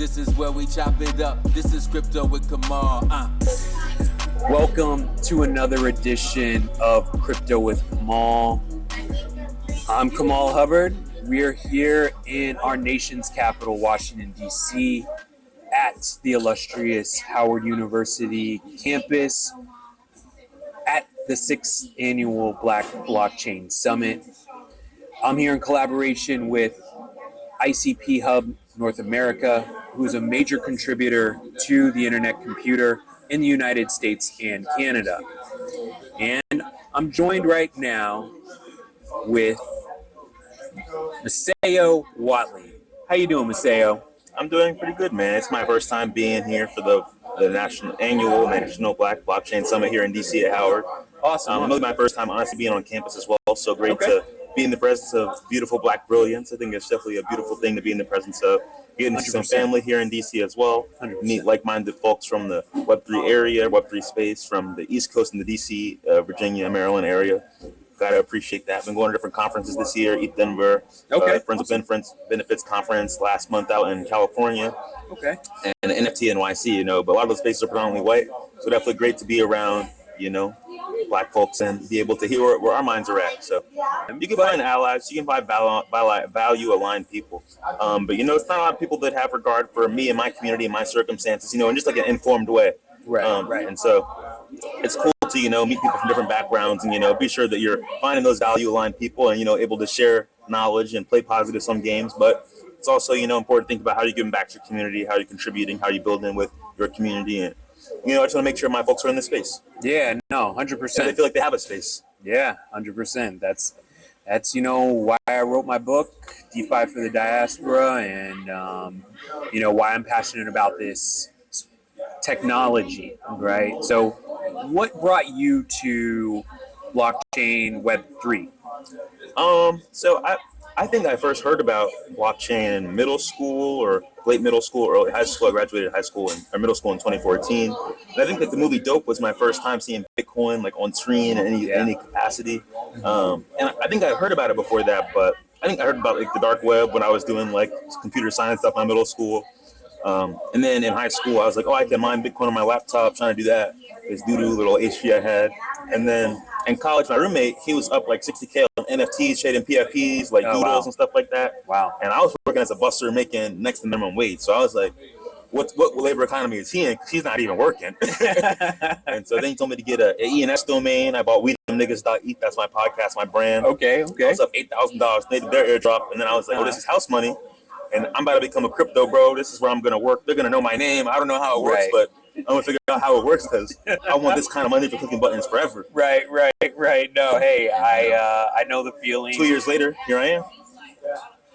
This is where we chop it up. This is Crypto with Kamal. Welcome to another edition of Crypto with Kamal. I'm Kamal Hubbard. We are here in our nation's capital, Washington, D.C., at the illustrious Howard University campus at the 6th Annual Black Blockchain Summit. I'm here in collaboration with ICP.Hub North America, who is a major contributor to the internet computer in the United States and Canada. And I'm joined right now with Maceo Whatley. How you doing, Maceo? I'm doing pretty good, man. It's my first time being here for the annual National Black Blockchain Summit here in DC at Howard. Awesome. It was my first time, honestly, being on campus as well. So great to be in the presence of beautiful Black brilliance. I think it's definitely a beautiful thing to be in the presence of. Getting to see some family here in DC as well. 100%. Meet like-minded folks from the Web3 area, Web3 space, from the East Coast and the DC, Virginia, Maryland area. Gotta appreciate that. Been going to different conferences this year. ETH Denver, Friends with Benefits Conference last month out in California. Okay. And NFT NYC, but a lot of those spaces are predominantly white. So definitely great to be around, Black folks and be able to hear where our minds are at. So you can find allies, you can find value-aligned people. But, it's not a lot of people that have regard for me and my community and my circumstances, in just like an informed way. Right. And so it's cool to, meet people from different backgrounds and, be sure that you're finding those value-aligned people and, able to share knowledge and play positive some games. But it's also, important to think about how you're giving back to your community, how you're contributing, how you're building with your community. And, I just want to make sure my folks are in this space. Yeah, no, 100%. They feel like they have a space. Yeah, 100%. That's why I wrote my book, DeFi for the Diaspora, and, why I'm passionate about this technology, right? So what brought you to blockchain Web3? So I think I first heard about blockchain in middle school or late middle school, early high school. I graduated high school or middle school in 2014. And I think that the movie Dope was my first time seeing Bitcoin like on screen in any capacity. And I think I heard about it before that, but I think I heard about like the dark web when I was doing like computer science stuff in middle school. And then in high school, I was like, I can mine Bitcoin on my laptop, trying to do that. This doo-doo little HP I had. And then in college, my roommate, he was up like 60K on NFTs, trading PFPs, like doodles and stuff like that. Wow. And I was working as a busser making next to minimum wage. So I was like, what labor economy is he in? Because he's not even working. And so then he told me to get an ENS domain. I bought WeDumNiggas.eth. That's my podcast, my brand. Okay. I was up $8,000. They did their airdrop. And then I was like, this is house money. And I'm about to become a crypto bro. This is where I'm going to work. They're going to know my name. I don't know how it works, but I'm going to figure out how it works because I want this kind of money for clicking buttons forever. Right. No, hey, I know the feeling. 2 years later, here I am.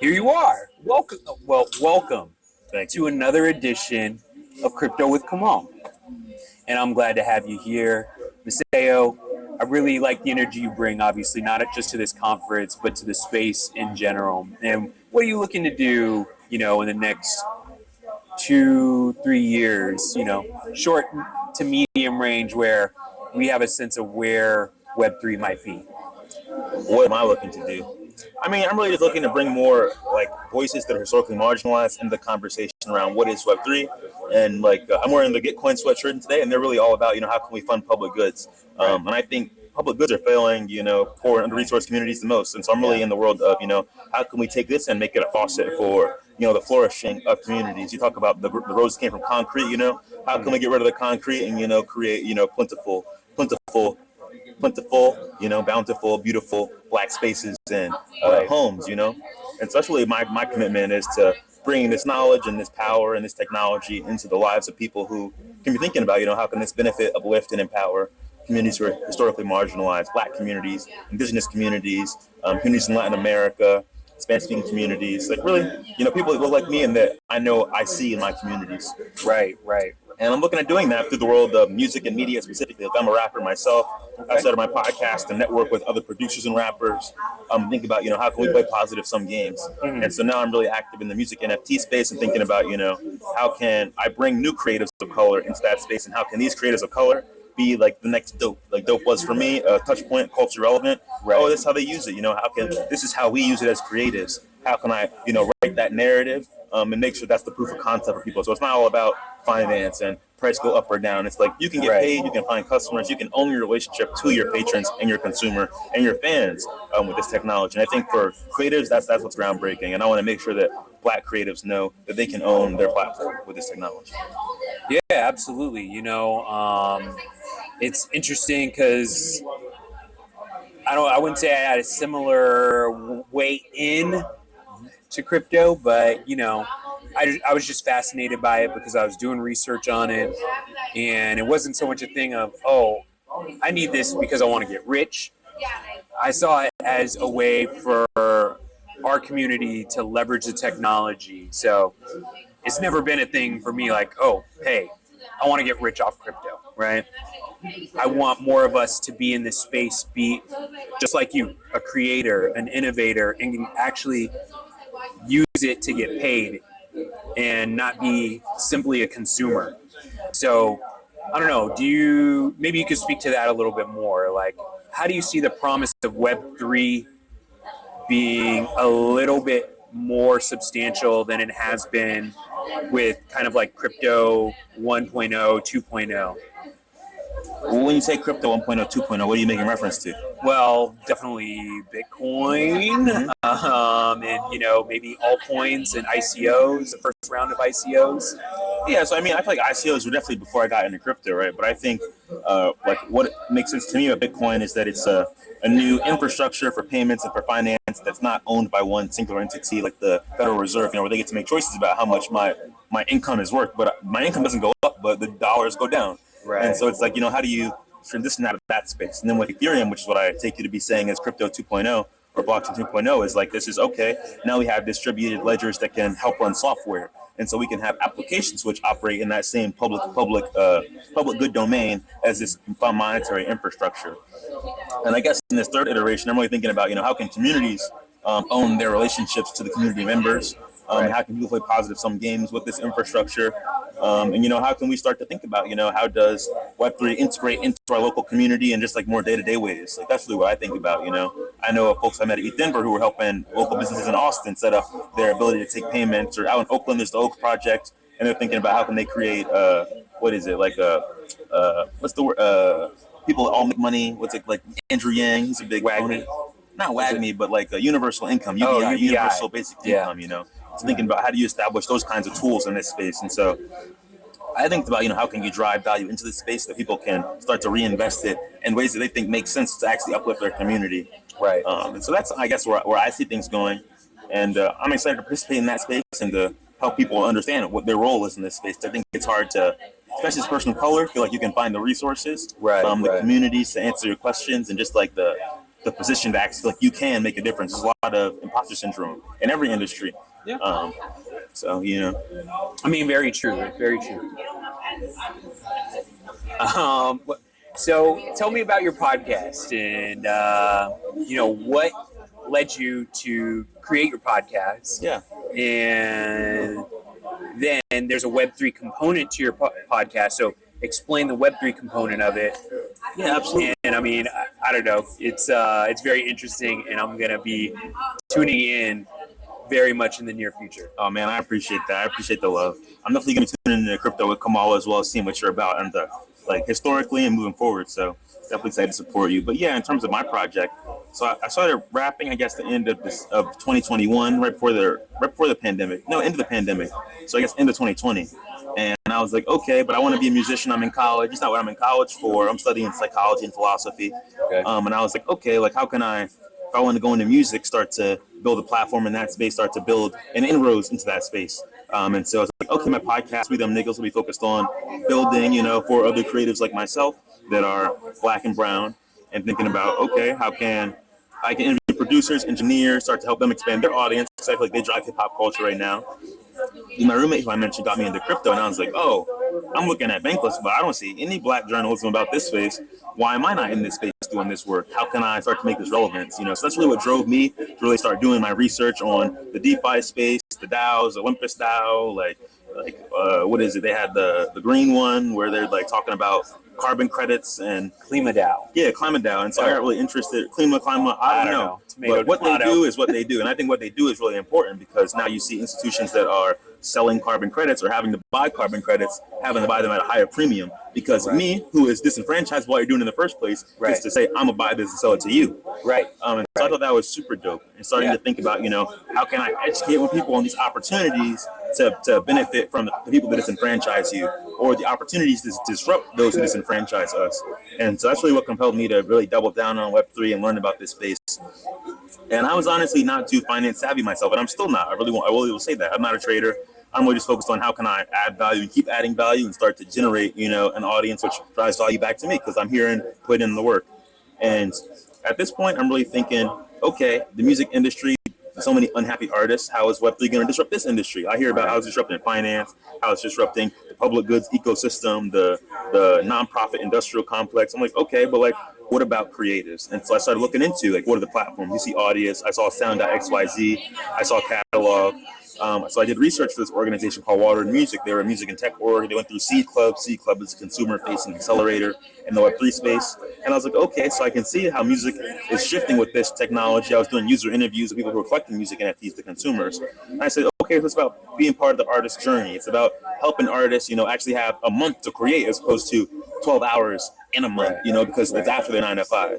Here you are. Welcome. Thank to another edition of Crypto with Kamal. And I'm glad to have you here. Maceo, I really like the energy you bring, obviously, not just to this conference, but to the space in general. And what are you looking to do, in the next 2-3 years, short to medium range, where we have a sense of where Web3 might be? What am I looking to do? I mean, I'm really just looking to bring more like voices that are historically marginalized into the conversation around what is Web3. And I'm wearing the Gitcoin sweatshirt today, and they're really all about, how can we fund public goods? And I think public goods are failing, poor and under-resourced communities the most. And so I'm really in the world of, how can we take this and make it a faucet for, the flourishing of communities? You talk about the roads came from concrete, how can we get rid of the concrete and, create, plentiful, bountiful, beautiful Black spaces and homes, And so that's really my commitment is to bringing this knowledge and this power and this technology into the lives of people who can be thinking about, how can this benefit, uplift, and empower communities who are historically marginalized, Black communities, Indigenous communities, communities in Latin America, Spanish-speaking communities, people that look like me and that I see in my communities. Right. And I'm looking at doing that through the world of music and media specifically. I'm a rapper myself. I started my podcast to network with other producers and rappers. Think about, how can we play positive sum games? And so now I'm really active in the music NFT space and thinking about, how can I bring new creatives of color into that space, and how can these creatives of color be like the next dope. Like dope was for me, touch point, culture relevant. Right. Oh, this is how they use it. This is how we use it as creatives. How can I, write that narrative and make sure that's the proof of concept for people. So it's not all about finance and price go up or down. It's like you can get paid, you can find customers, you can own your relationship to your patrons and your consumer and your fans with this technology. And I think for creatives, that's what's groundbreaking. And I want to make sure that Black creatives know that they can own their platform with this technology. Yeah, absolutely. It's interesting because I wouldn't say I had a similar way in to crypto, but I was just fascinated by it because I was doing research on it, and it wasn't so much a thing of, oh, I need this because I want to get rich. I saw it as a way for our community to leverage the technology. So it's never been a thing for me like, oh, hey, I want to get rich off crypto, right? I want more of us to be in this space, be just like you, a creator, an innovator, and actually use it to get paid and not be simply a consumer. So I don't know, maybe you could speak to that a little bit more. Like, how do you see the promise of Web3 being a little bit more substantial than it has been with kind of like crypto 1.0, 2.0? Well, when you say crypto 1.0, 2.0, what are you making reference to? Well, definitely Bitcoin, and maybe altcoins and ICOs, the first round of ICOs. Yeah, so I feel like ICOs were definitely before I got into crypto, right? But I think like what makes sense to me about Bitcoin is that it's a new infrastructure for payments and for finance that's not owned by one singular entity like the Federal Reserve, where they get to make choices about how much my income is worth. But my income doesn't go up, but the dollars go down. Right. And so it's like, how do you transition out of that space? And then with Ethereum, which is what I take you to be saying as crypto 2.0 or blockchain 2.0, is like, this is okay. Now we have distributed ledgers that can help run software. And so we can have applications which operate in that same public good domain as this monetary infrastructure. And I guess in this third iteration, I'm really thinking about, how can communities own their relationships to the community members? How can people play positive sum games with this infrastructure? And how can we start to think about, how does Web3 integrate into our local community and just like more day-to-day ways? Like that's really what I think about. I know of folks I met at Denver who were helping local businesses in Austin set up their ability to take payments, or out in Oakland there's the Oak Project, and they're thinking about how can they create what's the word, people that all make money. What's it like? Andrew Yang, he's a big WAGMI. Not WAGMI, but like a universal income, UBI, universal basic income. It's thinking about how do you establish those kinds of tools in this space. And so I think about, how can you drive value into this space so that people can start to reinvest it in ways that they think make sense to actually uplift their community. Right. And so that's, I guess, where I see things going. And I'm excited to participate in that space and to help people understand what their role is in this space. I think it's hard to, especially as a person of color, feel like you can find the resources, the communities to answer your questions, and just like the position to actually feel like you can make a difference. There's a lot of imposter syndrome in every industry. Yeah. Very true. Very true. So tell me about your podcast and, what led you to create your podcast. Yeah. And then there's a Web3 component to your podcast. So explain the Web3 component of it. Yeah, absolutely. And I don't know. It's very interesting, and I'm going to be tuning in very much in the near future. Oh man, I appreciate that. I appreciate the love. I'm definitely going to tune into crypto with Kamal as well, seeing what you're about and historically and moving forward. So definitely excited to support you. But yeah, in terms of my project, so I started rapping, I guess, the end of 2021, right before the pandemic. No, into the pandemic. So I guess end of 2020. And I was like, okay, but I want to be a musician. I'm in college. It's not what I'm in college for. I'm studying psychology and philosophy. Okay. And I was like, okay, like how can I, if I want to go into music, start to build a platform in that space, start to build an inroads into that space. And so I was like, okay, my podcast, We Them Niggas, will be focused on building, for other creatives like myself that are Black and brown, and thinking about, okay, how can I can interview producers, engineers, start to help them expand their audience, because I feel like they drive hip hop culture right now. My roommate, who I mentioned, got me into crypto, and I was like, oh, I'm looking at Bankless, but I don't see any Black journalism about this space. Why am I not in this space doing this work? How can I start to make this relevant? So that's really what drove me to really start doing my research on the DeFi space, the DAOs, the Olympus DAO, like what is it? They had the green one where they're like talking about carbon credits and Klimadow. yeah, Klimadow. And so I got really interested. Klima, I don't know. Tomato, but what tomato. they do is what they do. And I think what they do is really important because now you see institutions that are selling carbon credits or having to buy carbon credits, having to buy them at a higher premium. Because me, who is disenfranchised what you're doing in the first place, gets to say, I'm going to buy this and sell it to you. Right. And so I thought that was super dope. And starting to think about, how can I educate more people on these opportunities to benefit from the people that disenfranchise you, or the opportunities to disrupt those who disenfranchise us. And so that's really what compelled me to really double down on Web3 and learn about this space. And I was honestly not too finance savvy myself, and I'm still not. I really will say that. I'm not a trader. I'm really just focused on how can I add value and keep adding value and start to generate, an audience which drives value back to me because I'm here and put in the work. And at this point, I'm really thinking, okay, the music industry, so many unhappy artists. How is Web3 going to disrupt this industry? I hear about how it's disrupting finance, how it's disrupting the public goods ecosystem, the nonprofit industrial complex. I'm like, okay, but like, what about creatives? And so I started looking into like, what are the platforms? You see Audius, I saw Sound.xyz, I saw Catalog. So I did research for this organization called Water and Music. They were a music and tech org. They went through Seed Club. Seed Club is a consumer-facing accelerator in the Web3 space. And I was like, okay, so I can see how music is shifting with this technology. I was doing user interviews with people who were collecting music NFTs to consumers. And I said, okay, so it's about being part of the artist's journey. It's about helping artists, actually have a month to create as opposed to 12 hours in a month, because it's after their 9 to 5.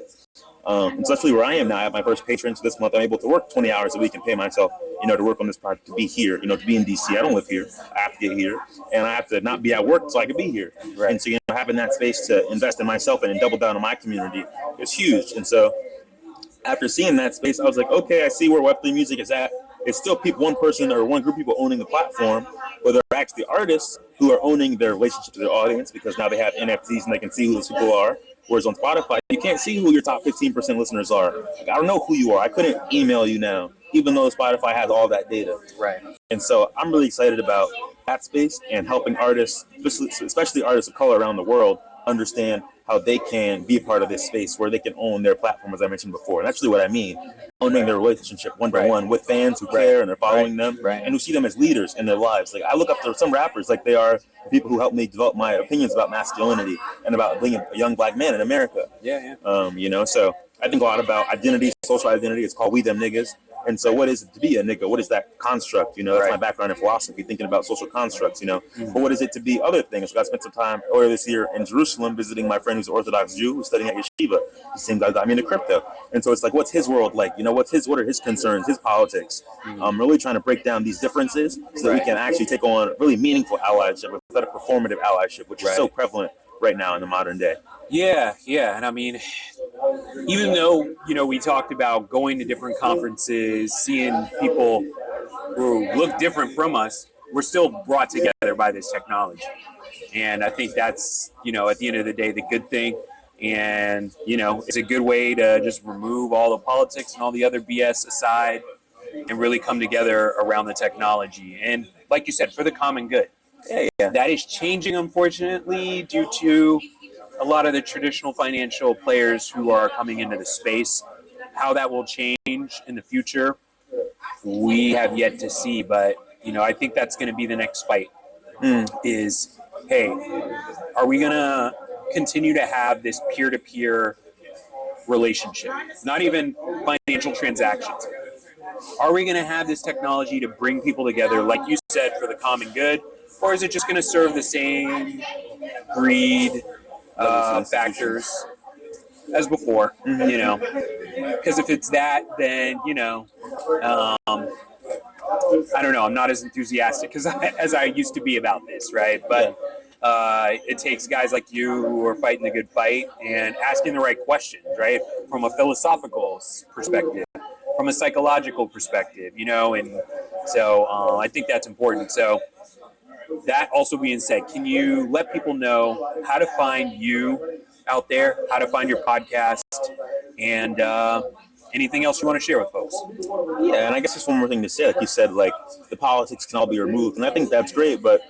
And so that's really where I am now. I have my first patrons this month. I'm able to work 20 hours a week and pay myself, to work on this project, to be here, to be in DC. I don't live here. I have to get here. And I have to not be at work so I can be here. Right. And so, having that space to invest in myself and double down on my community is huge. And so after seeing that space, I was like, okay, I see where Web3 music is at. It's still one person or one group of people owning the platform, but they're actually artists who are owning their relationship to their audience because now they have NFTs and they can see who those people are. Whereas on Spotify, you can't see who your top 15% listeners are. Like, I don't know who you are. I couldn't email you now, even though Spotify has all that data. Right. And so I'm really excited about that space and helping artists, especially artists of color around the world, understand how they can be a part of this space where they can own their platform, as I mentioned before. And that's really what I mean. Owning their relationship one-to-one with fans who care and are following them and who see them as leaders in their lives. Like, I look up to some rappers like they are people who helped me develop my opinions about masculinity and about being a young black man in America. So I think a lot about identity, social identity. It's called We Them Niggas. And so what is it to be a nigga? What is that construct? That's my background in philosophy, thinking about social constructs, But what is it to be other things? So I spent some time earlier this year in Jerusalem visiting my friend who's an Orthodox Jew who's studying at yeshiva. The same guy got me into crypto. And so it's like, what's his world like? What are his concerns, his politics? I'm really trying to break down these differences so that we can actually take on really meaningful allyship instead of performative allyship, which is so prevalent right now in the modern day. Yeah. And I mean, even though, we talked about going to different conferences, seeing people who look different from us, we're still brought together by this technology. And I think that's, at the end of the day, the good thing. And, it's a good way to just remove all the politics and all the other BS aside and really come together around the technology. And like you said, for the common good. Yeah. That is changing, unfortunately, due to a lot of the traditional financial players who are coming into the space. How that will change in the future, we have yet to see. But, I think that's going to be the next fight is, hey, are we going to continue to have this peer-to-peer relationship? Not even financial transactions. Are we going to have this technology to bring people together, like you said, for the common good? Or is it just going to serve the same greed factors as before, because if it's that, then, I don't know, I'm not as enthusiastic as I used to be about this, right? But it takes guys like you who are fighting the good fight and asking the right questions, right? From a philosophical perspective, from a psychological perspective, and so I think that's important. So that also being said, can you let people know how to find you out there, how to find your podcast, and anything else you want to share with folks? Yeah, and I guess just one more thing to say. Like you said, like the politics can all be removed, and I think that's great. But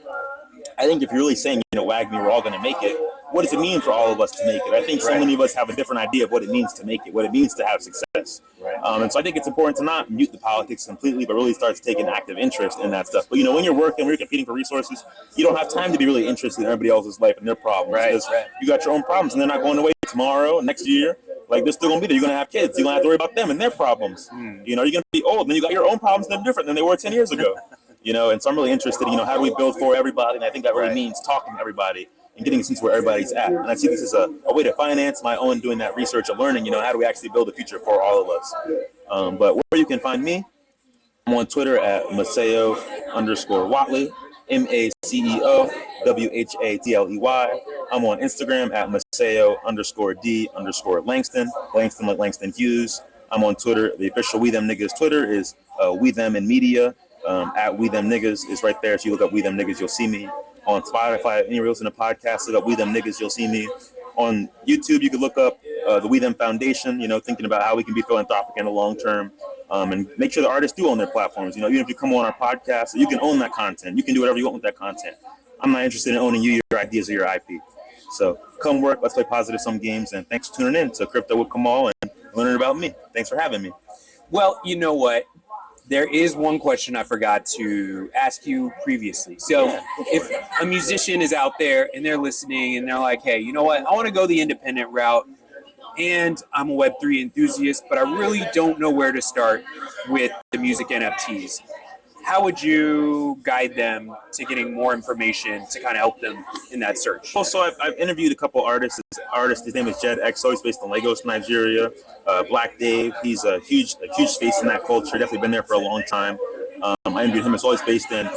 I think if you're really saying, WAGMI, we're all going to make it, what does it mean for all of us to make it? I think so many of us have a different idea of what it means to make it, what it means to have success. And so I think it's important to not mute the politics completely, but really start to take an active interest in that stuff. But when you're working, when you're competing for resources, you don't have time to be really interested in everybody else's life and their problems. Because you got your own problems, and they're not going away tomorrow, next year. Like, they're still going to be there. You're going to have kids. You're going to have to worry about them and their problems. You're going to be old, and then you got your own problems that are different than they were 10 years ago. And so I'm really interested, how do we build for everybody? And I think that really means talking to everybody and getting a sense of where everybody's at. And I see this as a way to finance my own doing that research and learning, how do we actually build a future for all of us? But where you can find me, I'm on Twitter at Maceo_Whatley, MACEO WHATLEY. I'm on Instagram at Maceo_D_Langston, Langston like Langston Hughes. I'm on Twitter. The official We Them Niggas Twitter is We Them in Media. At We Them Niggas is right there. So you look up We Them Niggas, you'll see me. On Spotify, anywhere else in the podcast, look up We Them Niggas, you'll see me. On YouTube, you can look up the We Them Foundation, thinking about how we can be philanthropic in the long term, and make sure the artists do own their platforms. Even if you come on our podcast, you can own that content. You can do whatever you want with that content. I'm not interested in owning you, your ideas, or your IP. So come work, let's play positive sum games, and thanks for tuning in to Crypto with Kamal and learning about me. Thanks for having me. Well, you know what? There is one question I forgot to ask you previously. So if a musician is out there and they're listening and they're like, hey, you know what? I want to go the independent route, and I'm a Web3 enthusiast, but I really don't know where to start with the music NFTs. How would you guide them to getting more information to kind of help them in that search? Well, so I've interviewed a couple artists. His name is Jed XO. He's based in Lagos, Nigeria. Black Dave. He's a huge face in that culture. Definitely been there for a long time. I interviewed him. He's always based in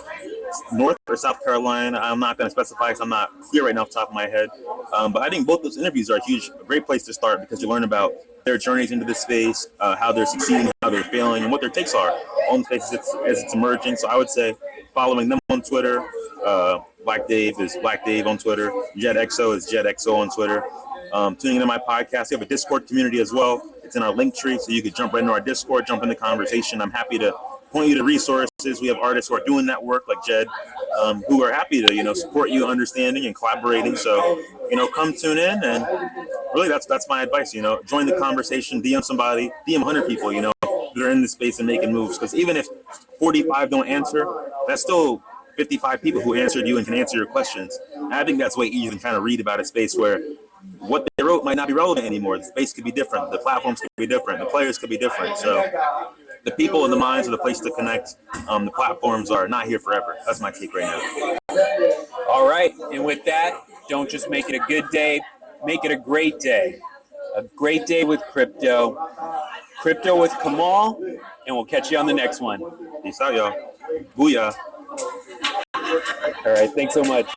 North or South Carolina. I'm not going to specify because I'm not clear right now off the top of my head. But I think both those interviews are a great place to start because you learn about their journeys into this space, how they're succeeding, how they're failing, and what their takes are on the space as it's emerging. So I would say following them on Twitter. Black Dave is Black Dave on Twitter. Jed XO is Jed XO on Twitter. Tuning into my podcast. We have a Discord community as well. It's in our link tree, so you could jump right into our Discord, jump in the conversation. I'm happy to point you to resources. We have artists who are doing that work, like Jed, who are happy to support you, understanding and collaborating. So come tune in, and really that's my advice. Join the conversation, DM somebody, DM 100 people. That are in this space and making moves. Because even if 45 don't answer, that's still 55 people who answered you and can answer your questions. And I think that's way easier than trying to read about a space where what they wrote might not be relevant anymore. The space could be different. The platforms could be different. The players could be different. So the people and the minds are the place to connect. The platforms are not here forever. That's my take right now. All right. And with that, don't just make it a good day. Make it a great day. A great day with crypto. Crypto with Kamal. And we'll catch you on the next one. Peace out, y'all. Booyah. All right. Thanks so much.